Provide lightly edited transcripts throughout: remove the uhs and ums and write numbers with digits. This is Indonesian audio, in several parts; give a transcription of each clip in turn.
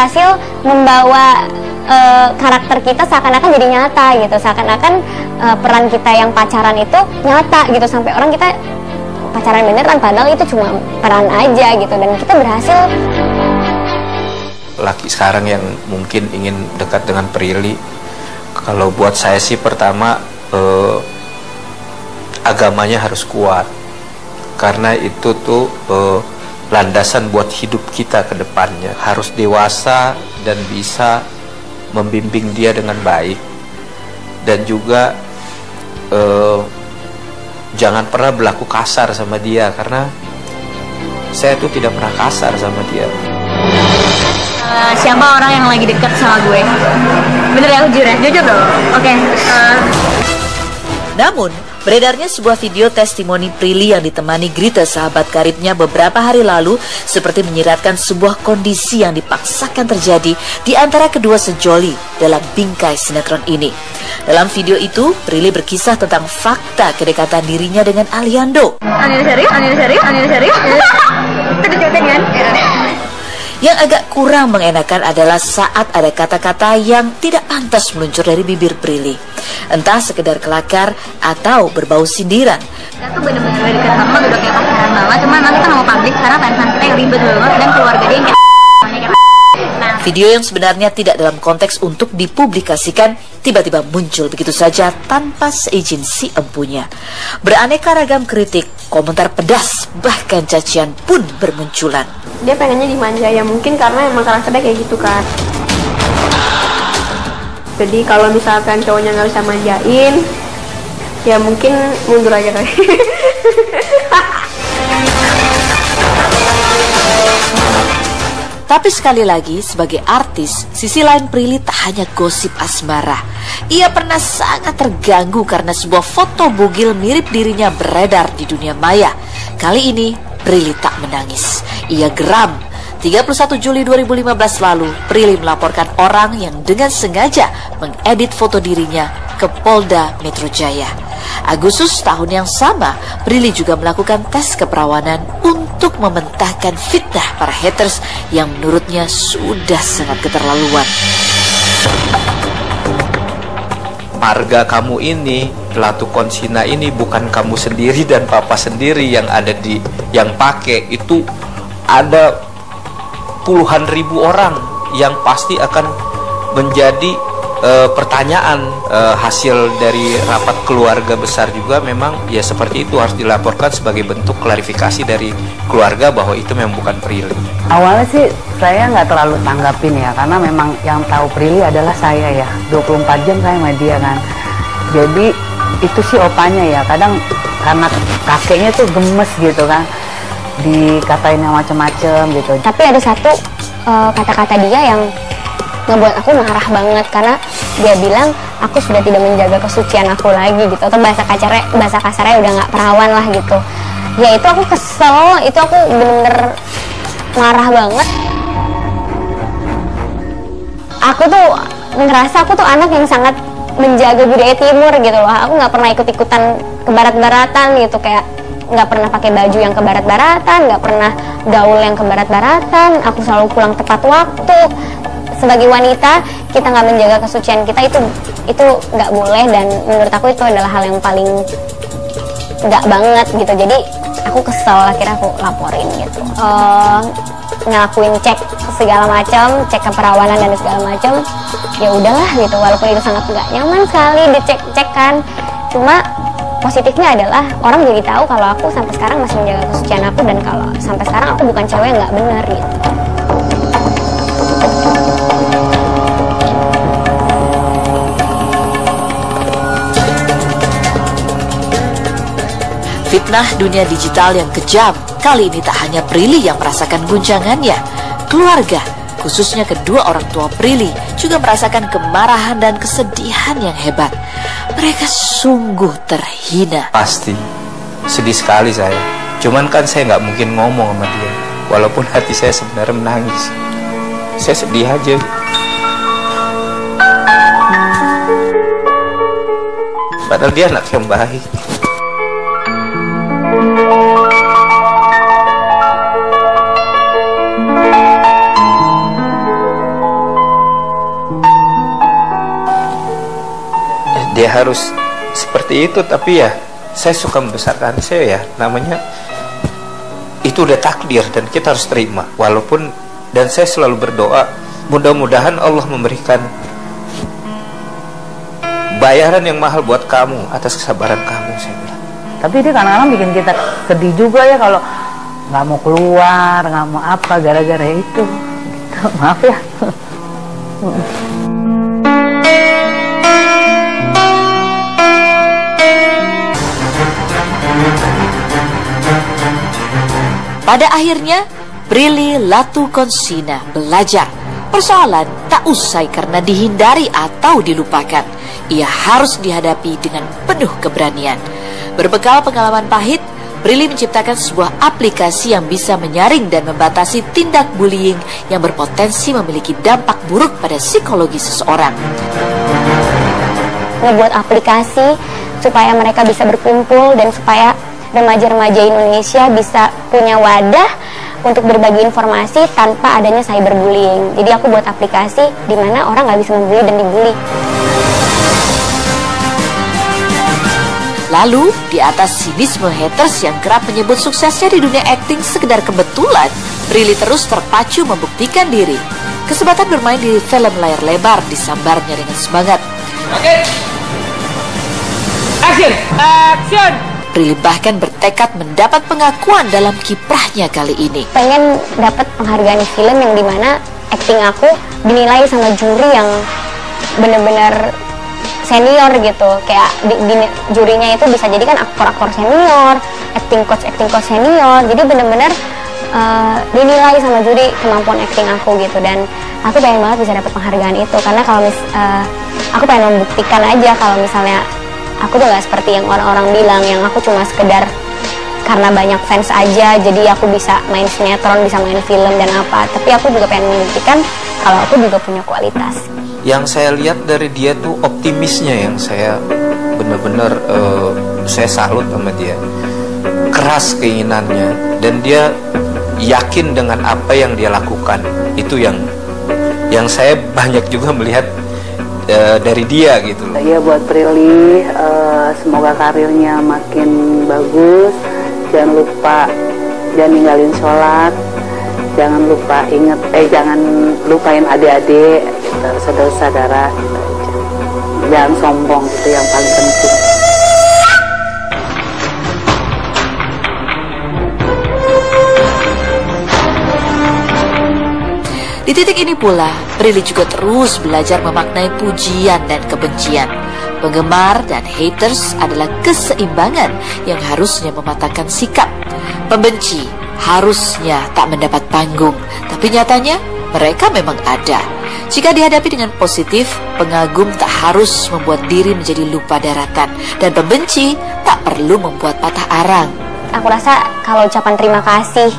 berhasil membawa karakter kita seakan-akan jadi nyata gitu, seakan-akan peran kita yang pacaran itu nyata gitu, sampai orang kita pacaran beneran padahal itu cuma peran aja gitu, dan kita berhasil. Laki sekarang yang mungkin ingin dekat dengan Prilly, kalau buat saya sih pertama agamanya harus kuat, karena itu tuh landasan buat hidup kita ke depannya. Harus dewasa dan bisa membimbing dia dengan baik, dan juga jangan pernah berlaku kasar sama dia, karena saya tuh tidak pernah kasar sama dia. Siapa orang yang lagi deket sama gue? Bener ya, jujur dong. Oke. Namun, beredarnya sebuah video testimoni Prilly yang ditemani Grita, sahabat karibnya, beberapa hari lalu seperti menyiratkan sebuah kondisi yang dipaksakan terjadi di antara kedua sejoli dalam bingkai sinetron ini. Dalam video itu, Prilly berkisah tentang fakta kedekatan dirinya dengan Aliando. Anil serius. Terdeketin kan? Yang agak kurang mengenakan adalah saat ada kata-kata yang tidak pantas meluncur dari bibir Prilly. Entah sekedar kelakar atau berbau sindiran. Kita tuh bener-bener deket banget, udah kayak pacaran banget. Cuman nanti kita mau publik karena pensan kita yang ribet banget dan keluarga dia yang kayak Video yang sebenarnya tidak dalam konteks untuk dipublikasikan tiba-tiba muncul begitu saja tanpa seizin si empunya. Beraneka ragam kritik, komentar pedas, bahkan cacian pun bermunculan. Dia pengennya dimanja, ya mungkin karena emang karakternya kayak gitu kan. Jadi kalau misalkan cowoknya nggak bisa manjain, ya mungkin mundur aja kali. Tapi sekali lagi, sebagai artis, sisi lain Prilly tak hanya gosip asmara. Ia pernah sangat terganggu karena sebuah foto bugil mirip dirinya beredar di dunia maya. Kali ini, Prilly tak menangis. Ia geram. 31 Juli 2015 lalu, Prilly melaporkan orang yang dengan sengaja mengedit foto dirinya ke Polda Metro Jaya. Agustus tahun yang sama, Prilly juga melakukan tes keperawanan untuk mementahkan fitnah para haters yang menurutnya sudah sangat keterlaluan. Marga kamu ini, Pelatu Konsina ini bukan kamu sendiri dan papa sendiri yang ada yang pakai, itu ada puluhan ribu orang yang pasti akan menjadi pertanyaan. Hasil dari rapat keluarga besar juga memang ya seperti itu, harus dilaporkan sebagai bentuk klarifikasi dari keluarga bahwa itu memang bukan Prilly. Awalnya sih saya nggak terlalu tanggapin ya, karena memang yang tahu Prilly adalah saya ya, 24 jam saya sama dia kan. Jadi itu sih opanya ya, kadang karena kakeknya tuh gemes gitu kan, dikatain yang macem-macem gitu. Tapi ada satu kata-kata dia yang ngebuat aku marah banget, karena dia bilang aku sudah tidak menjaga kesucian aku lagi gitu, atau bahasa kasarnya udah nggak perawan lah gitu. Ya itu aku kesel, itu aku bener-bener marah banget. Aku tuh ngerasa aku tuh anak yang sangat menjaga budaya timur gitu loh. Aku nggak pernah ikut-ikutan ke barat-baratan gitu, kayak nggak pernah pakai baju yang ke barat-baratan, nggak pernah gaul yang ke barat-baratan. Aku selalu pulang tepat waktu. Sebagai wanita, kita nggak menjaga kesucian kita, itu nggak boleh, dan menurut aku itu adalah hal yang paling nggak banget gitu. Jadi aku kesel, akhirnya aku laporin gitu. Ngelakuin cek segala macam, cek keperawanan dan segala macam. Ya udahlah gitu, walaupun itu sangat nggak nyaman sekali dicek-cek kan. Cuma positifnya adalah orang jadi tahu kalau aku sampai sekarang masih menjaga kesucian aku, dan kalau sampai sekarang aku bukan cewek yang nggak benar gitu. Fitnah dunia digital yang kejam. Kali ini tak hanya Prilly yang merasakan guncangannya. Keluarga, khususnya kedua orang tua Prilly, juga merasakan kemarahan dan kesedihan yang hebat. Mereka sungguh terhina. Pasti sedih sekali saya. Cuman kan saya nggak mungkin ngomong sama dia, walaupun hati saya sebenarnya menangis. Saya sedih aja. Padahal dia anak yang baik. dia harus seperti itu. Tapi ya saya suka membesarkan saya ya, namanya itu udah takdir dan kita harus terima. Walaupun, dan saya selalu berdoa mudah-mudahan Allah memberikan bayaran yang mahal buat kamu atas kesabaran kamu, saya bilang. Tapi dia kadang-kadang bikin kita sedih juga ya, kalau nggak mau keluar, nggak mau apa, gara-gara itu gitu. Maaf ya. Pada akhirnya, Prilly Latukonsina belajar. Persoalan tak usai karena dihindari atau dilupakan. Ia harus dihadapi dengan penuh keberanian. Berbekal pengalaman pahit, Prilly menciptakan sebuah aplikasi yang bisa menyaring dan membatasi tindak bullying yang berpotensi memiliki dampak buruk pada psikologi seseorang. Ngebuat aplikasi supaya mereka bisa berkumpul dan supaya remaja-remaja Indonesia bisa punya wadah untuk berbagi informasi tanpa adanya cyberbullying. Jadi aku buat aplikasi di mana orang nggak bisa membuli dan dibully. Lalu, di atas sinisme haters yang kerap menyebut suksesnya di dunia akting sekedar kebetulan, Prilly terus terpacu membuktikan diri. Kesempatan bermain di film layar lebar disambarnya dengan semangat. Oke. Action! Action! Prilly bahkan bertekad mendapat pengakuan dalam kiprahnya kali ini. Pengen dapat penghargaan di film yang dimana akting aku dinilai sama juri yang bener-bener senior gitu. Kayak di jurinya itu bisa jadi kan aktor-aktor senior, acting coach senior. Jadi bener-bener dinilai sama juri kemampuan acting aku gitu. Dan aku pengen banget bisa dapat penghargaan itu, karena kalau aku pengen membuktikan aja kalau misalnya aku tuh gak seperti yang orang-orang bilang, yang aku cuma sekedar karena banyak fans aja jadi aku bisa main sinetron, bisa main film dan apa. Tapi aku juga pengen membuktikan kalau aku juga punya kualitas. Yang saya lihat dari dia tuh optimisnya, yang saya benar-benar saya salut sama dia. Keras keinginannya dan dia yakin dengan apa yang dia lakukan. Itu yang saya banyak juga melihat dari dia gitu loh. Ya buat Prilly, semoga karirnya makin bagus. Jangan lupa, jangan ninggalin sholat, jangan lupain adik-adik, gitu, saudara-saudara, gitu aja. Jangan sombong, itu yang paling penting. Di titik ini pula, Prilly juga terus belajar memaknai pujian dan kebencian. Penggemar dan haters adalah keseimbangan yang harusnya mematahkan sikap. Pembenci harusnya tak mendapat panggung, tapi nyatanya mereka memang ada. Jika dihadapi dengan positif, pengagum tak harus membuat diri menjadi lupa daratan, dan pembenci tak perlu membuat patah arang. Aku rasa kalau ucapan terima kasih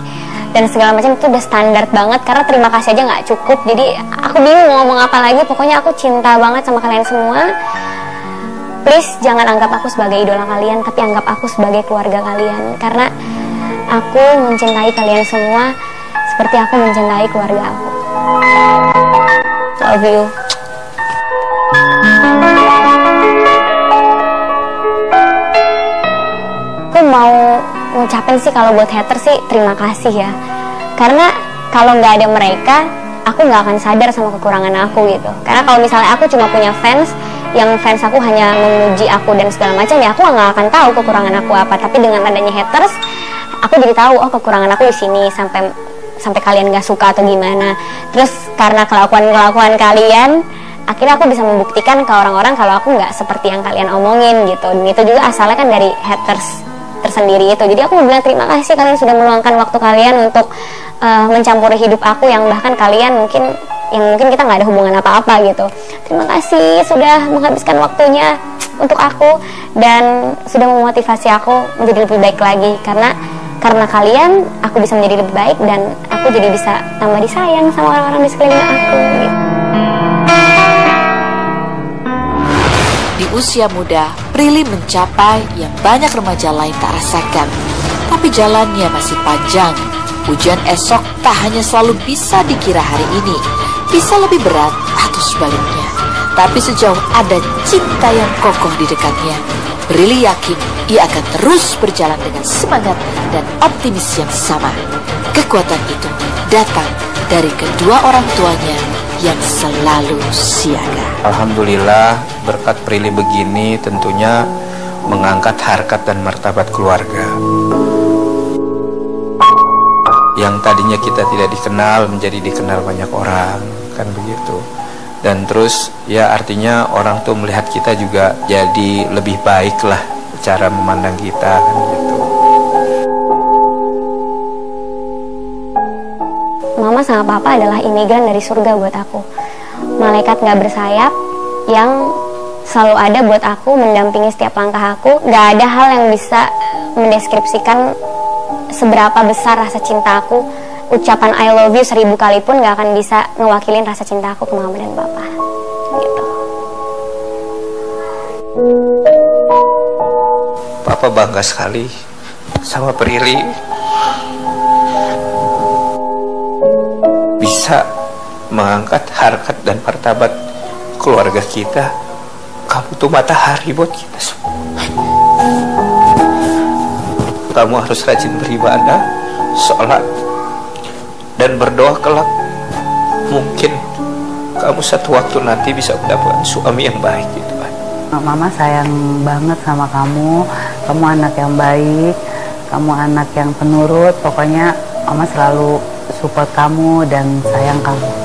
dan segala macam itu udah standar banget, karena terima kasih aja nggak cukup. Jadi aku bingung mau ngomong apa lagi. Pokoknya aku cinta banget sama kalian semua. Please jangan anggap aku sebagai idola kalian, tapi anggap aku sebagai keluarga kalian. Karena aku mencintai kalian semua seperti aku mencintai keluarga aku. Love you. Aku mau ngucapin sih kalau buat hater sih terima kasih ya. Karena kalau nggak ada mereka, aku nggak akan sadar sama kekurangan aku gitu. Karena kalau misalnya aku cuma punya fans, yang fans aku hanya memuji aku dan segala macam, ya aku nggak akan tahu kekurangan aku apa. Tapi dengan adanya haters, aku jadi tahu oh kekurangan aku di sini, sampai kalian nggak suka atau gimana. Terus karena kelakuan kalian, akhirnya aku bisa membuktikan ke orang-orang kalau aku nggak seperti yang kalian omongin gitu. Dan itu juga asalnya kan dari haters tersendiri itu. Jadi aku mau bilang terima kasih kalian sudah meluangkan waktu kalian untuk mencampuri hidup aku yang bahkan kalian mungkin kita nggak ada hubungan apa-apa gitu. Terima kasih sudah menghabiskan waktunya untuk aku dan sudah memotivasi aku menjadi lebih baik lagi, karena kalian aku bisa menjadi lebih baik dan aku jadi bisa tambah disayang sama orang-orang di sekeliling aku gitu. Di usia muda, Prilly mencapai yang banyak remaja lain tak rasakan. Tapi jalannya masih panjang. Ujian esok tak hanya selalu bisa dikira hari ini, bisa lebih berat atau sebaliknya. Tapi sejauh ada cinta yang kokoh di dekatnya, Prilly yakin ia akan terus berjalan dengan semangat dan optimis yang sama. Kekuatan itu datang dari kedua orang tuanya yang selalu siaga. Alhamdulillah berkat Prilly begini tentunya mengangkat harkat dan martabat keluarga. Yang tadinya kita tidak dikenal menjadi dikenal banyak orang, kan begitu. Dan terus ya artinya orang tuh melihat kita juga jadi lebih baik lah cara memandang kita, kan gitu. Mama sama papa adalah imigran dari surga buat aku. Malaikat gak bersayap yang selalu ada buat aku, mendampingi setiap langkah aku. Gak ada hal yang bisa mendeskripsikan seberapa besar rasa cinta aku. Ucapan I love you 1000 kali pun gak akan bisa ngewakilin rasa cinta aku ke mama dan papa gitu. Papa bangga sekali sama Prilly bisa mengangkat harkat dan martabat keluarga kita. Kamu tuh matahari buat kita semua. Kamu harus rajin beribadah, sholat, dan berdoa kelak. Mungkin kamu satu waktu nanti bisa mendapatkan suami yang baik gitu kan. Mama sayang banget sama kamu. Kamu anak yang baik, kamu anak yang penurut. Pokoknya Mama selalu support kamu dan sayang kamu.